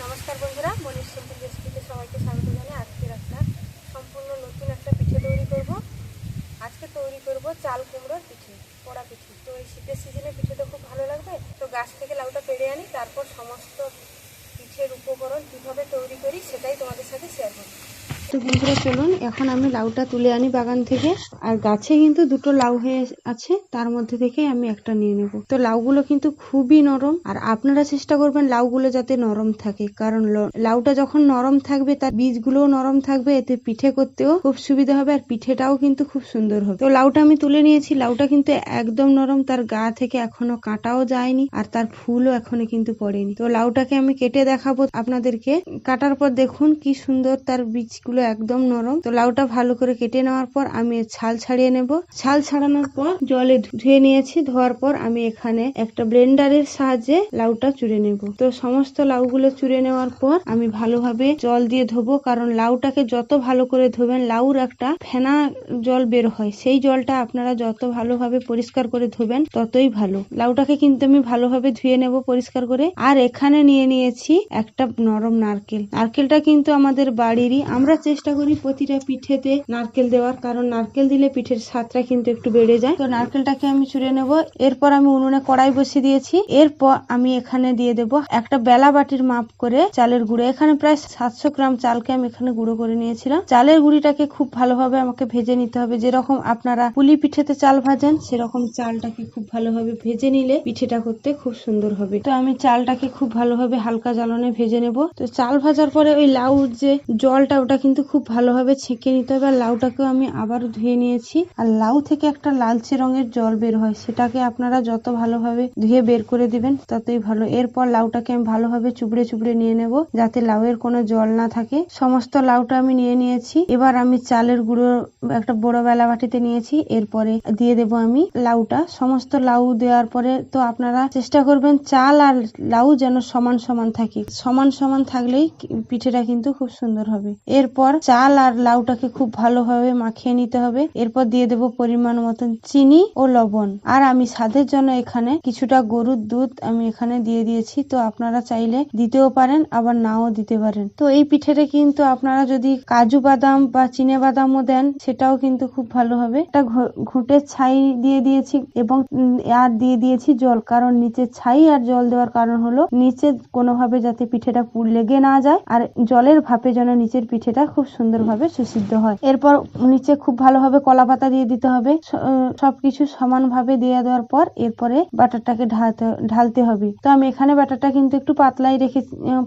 নমস্কার বন্ধুরা, মনির সিম্পল রেসিপিতে সবাইকে স্বাগত জানাই। আজকের একটা সম্পূর্ণ নতুন একটা পিঠে তৈরি করব। আজকে তৈরি করব চাল কুমড়োর পিঠে, পোড়া পিঠে। তো এই শীতের সিজনে পিঠেটা খুব ভালো লাগবে। তো গাছ থেকে লাউটা পেড়ে আনি, তারপর সমস্ত পিঠের উপকরণ কীভাবে তৈরি করি সেটাই তোমাদের সাথে শেয়ার করব। তো বন্ধুরা চলুন, এখন আমি লাউটা তুলে আনি বাগান থেকে। আর গাছে কিন্তু দুটো লাউ হয়ে আছে, তার মধ্যে থেকে আমি একটা নিয়ে নেব। তো লাউগুলো কিন্তু খুবই নরম, আর আপনারা চেষ্টা করবেন লাউগুলো যাতে নরম থাকে, কারণ লাউটা যখন নরম থাকবে তার বীজগুলোও নরম থাকবে, এতে পিঠে করতেও খুব সুবিধা হবে আর পিঠেটাও কিন্তু খুব সুন্দর হবে। তো লাউটা আমি তুলে নিয়েছি। লাউটা কিন্তু একদম নরম, তার গা থেকে এখনো কাটাও যায়নি আর তার ফুলও এখনো কিন্তু পড়েনি। তো লাউটাকে আমি কেটে দেখাবো আপনাদেরকে। কাটার পর দেখুন কি সুন্দর, তার বীজগুলো একদম নরম। তো লাউটা ভালো করে কেটে নেওয়ার পর আমি ছাল ছাড়িয়ে নেব। ছাল ছাড়ানোর পর জলে ধুয়ে নিয়েছি। ধোয়ার পর আমি এখানে একটা ব্লেন্ডারের সাহায্যে লাউটা চুড়ে নেব। তো সমস্ত লাউগুলো চুড়ে নেওয়ার পর আমি ভালোভাবে জল দিয়ে ধোবো, কারণ লাউটাকে যত ভালো করে ধোবেন লাউর একটা ফেনা জল বের হয়, সেই জলটা আপনারা যত ভালোভাবে পরিষ্কার করে ধোবেন ততই ভালো। লাউটাকে কিন্তু আমি ভালোভাবে ধুয়ে নেব পরিষ্কার করে। আর এখানে নিয়ে নিয়েছি একটা নরম নারকেল। নারকেলটা কিন্তু আমাদের বাড়িরই। আমরা চেষ্টা করি প্রতিটা পিঠেতে নারকেল দেওয়ার, কারণ নারকেল দিলে পিঠের স্বাদটা কিন্তু একটু বেড়ে যায়। তো নারকেলটাকে আমি চুড়ে নেব। এরপর আমি উনুনে কড়াই বসিয়ে দিয়েছি। এরপর আমি এখানে দিয়ে দেব একটা বেলা বাটির মাপ করে চালের গুঁড়ো। এখানে প্রায় 700 গ্রাম চালকে আমি এখানে গুঁড়ো করে নিয়েছিলাম। চালের গুঁড়িটাকে খুব ভালোভাবে আমাকে ভেজে নিতে হবে। যেরকম আপনারা পুলি পিঠেতে চাল ভাজেন সেরকম চালটাকে খুব ভালোভাবে ভেজে নিলে পিঠেটা করতে খুব সুন্দর হবে। তো আমি চালটাকে খুব ভালোভাবে হালকা জ্বালনে ভেজে নেব। তো চাল ভাজার পরে ওই লাউর যে জলটা ওটা কিন্তু খুব ভালোভাবে ছেঁকে নিতে হবে। আর লাউটাকেও আমি আবারও ধুয়ে নিয়েছি। আর লাউ থেকে একটা লালচে রঙের জল বের হয়, সেটাকে আপনারা যত ভালোভাবে ধুয়ে বের করে দিবেন ততই ভালো। এরপর লাউটাকে আমি ভালোভাবে চুবড়ে চুবড়ে নিয়ে নেব, যাতে লাউয়ের কোনো জল না থাকে। সমস্ত লাউটা আমি নিয়ে নিয়েছি। এবার আমি চালের গুঁড়ো একটা বড় বেলা বাটিতে নিয়েছি। এরপরে দিয়ে দেব আমি লাউটা। সমস্ত লাউ দেওয়ার পরে তো আপনারা চেষ্টা করবেন চাল আর লাউ যেন সমান সমান থাকে। সমান সমান থাকলেই পিঠেটা কিন্তু খুব সুন্দর হবে। এরপর চাল আর লাউটাকে খুব ভালোভাবে মাখিয়ে নিতে হবে। এরপর দিয়ে দেব পরিমাণ মতন চিনি ও লবণ। আর আমি স্বাদের জন্য এখানে কিছুটা গরুর দুধ আমি এখানে দিয়ে দিয়েছি। তো আপনারা চাইলে দিতেও পারেন, আবার নাও দিতে পারেন। তো এই পিঠেটা কিন্তু আপনারা যদি কাজু বাদাম বা চিনে বাদামও দেন সেটাও কিন্তু খুব ভালো হবে। একটা ঘুঁটে ছাই দিয়ে দিয়েছি এবং আর দিয়ে দিয়েছি জল, কারণ নিচে ছাই আর জল দেওয়ার কারণ হলো নিচে কোনোভাবে যাতে পিঠেটা লেগে না যায় আর জলের ভাপে যেন নিচের পিঠেটা খুব সুন্দরভাবে সুসিদ্ধ হয়। এরপর নিচে খুব ভালোভাবে কলা পাতা দিয়ে দিতে হবে। সবকিছু সমানভাবে দিয়ে দেওয়ার পর এরপরে বাটারটাকে ঢালতে হবে। তো আমি এখানে বাটারটা কিন্তু একটু পাতলাই রেখে,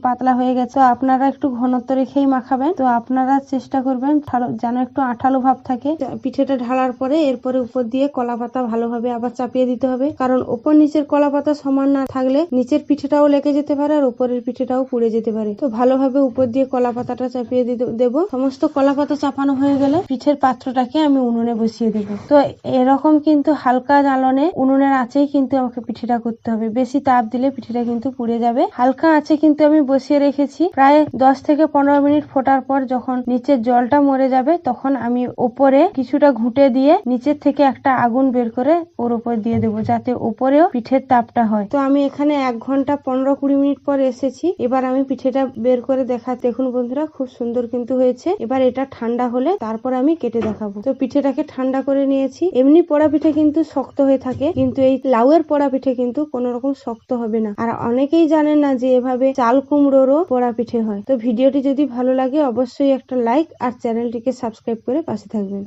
পাতলা হয়ে গেছে। তো আপনারা একটু ঘনত্ব রেখেই মাখাবেন। তো আপনারা চেষ্টা করবেন যেন একটু আঠালো ভাব থাকে। পিঠেটা ঢালার পরে এরপরে উপর দিয়ে কলা পাতা ভালোভাবে আবার চাপিয়ে দিতে হবে, কারণ ওপর নিচের কলা পাতা সমান না থাকলে নিচের পিঠেটাও লেগে যেতে পারে আর উপরের পিঠেটাও পুড়ে যেতে পারে। তো ভালোভাবে উপর দিয়ে কলা পাতাটা চাপিয়ে দেব। সমস্ত কলা পাতা চাপানো হয়ে গেলে পিঠের পাত্রটাকে আমি উনুনে বসিয়ে দেব। তো এরকম কিন্তু হালকা জ্বালনে উনুনের আঁচেই কিন্তু আমাকে পিঠেটা করতে হবে। বেশি তাপ দিলে পিঠেটা কিন্তু পুড়ে যাবে। হালকা আঁচে কিন্তু আমি বসিয়ে রেখেছি। প্রায় 10 থেকে 15 মিনিট ফোটার পর যখন নিচের জলটা মরে যাবে তখন আমি উপরে কিছুটা ঘুঁটে দিয়ে নিচের থেকে একটা আগুন বের করে ওর উপর দিয়ে দেবো, যাতে উপরেও পিঠের তাপটা হয়। তো আমি এখানে 1 ঘন্টা 15-20 মিনিট পর এসেছি। এবার আমি পিঠেটা বের করে দেখুন বন্ধুরা, খুব সুন্দর কিন্তু হয়েছে। এবার এটা ঠান্ডা হলে তারপর আমি কেটে দেখাবো। তো পিঠেটাকে ঠান্ডা করে নিয়েছি। এমনি পোড়া পিঠে কিন্তু শক্ত হয়ে থাকে, কিন্তু এই লাউয়ের পোড়া পিঠে কিন্তু কোনো রকম শক্ত হবে না। আর অনেকেই জানেন না যে এভাবে চাল কুমড়োরও পোড়া পিঠে হয়। তো ভিডিওটি যদি ভালো লাগে অবশ্যই একটা লাইক আর চ্যানেলটিকে সাবস্ক্রাইব করে পাশে থাকবেন।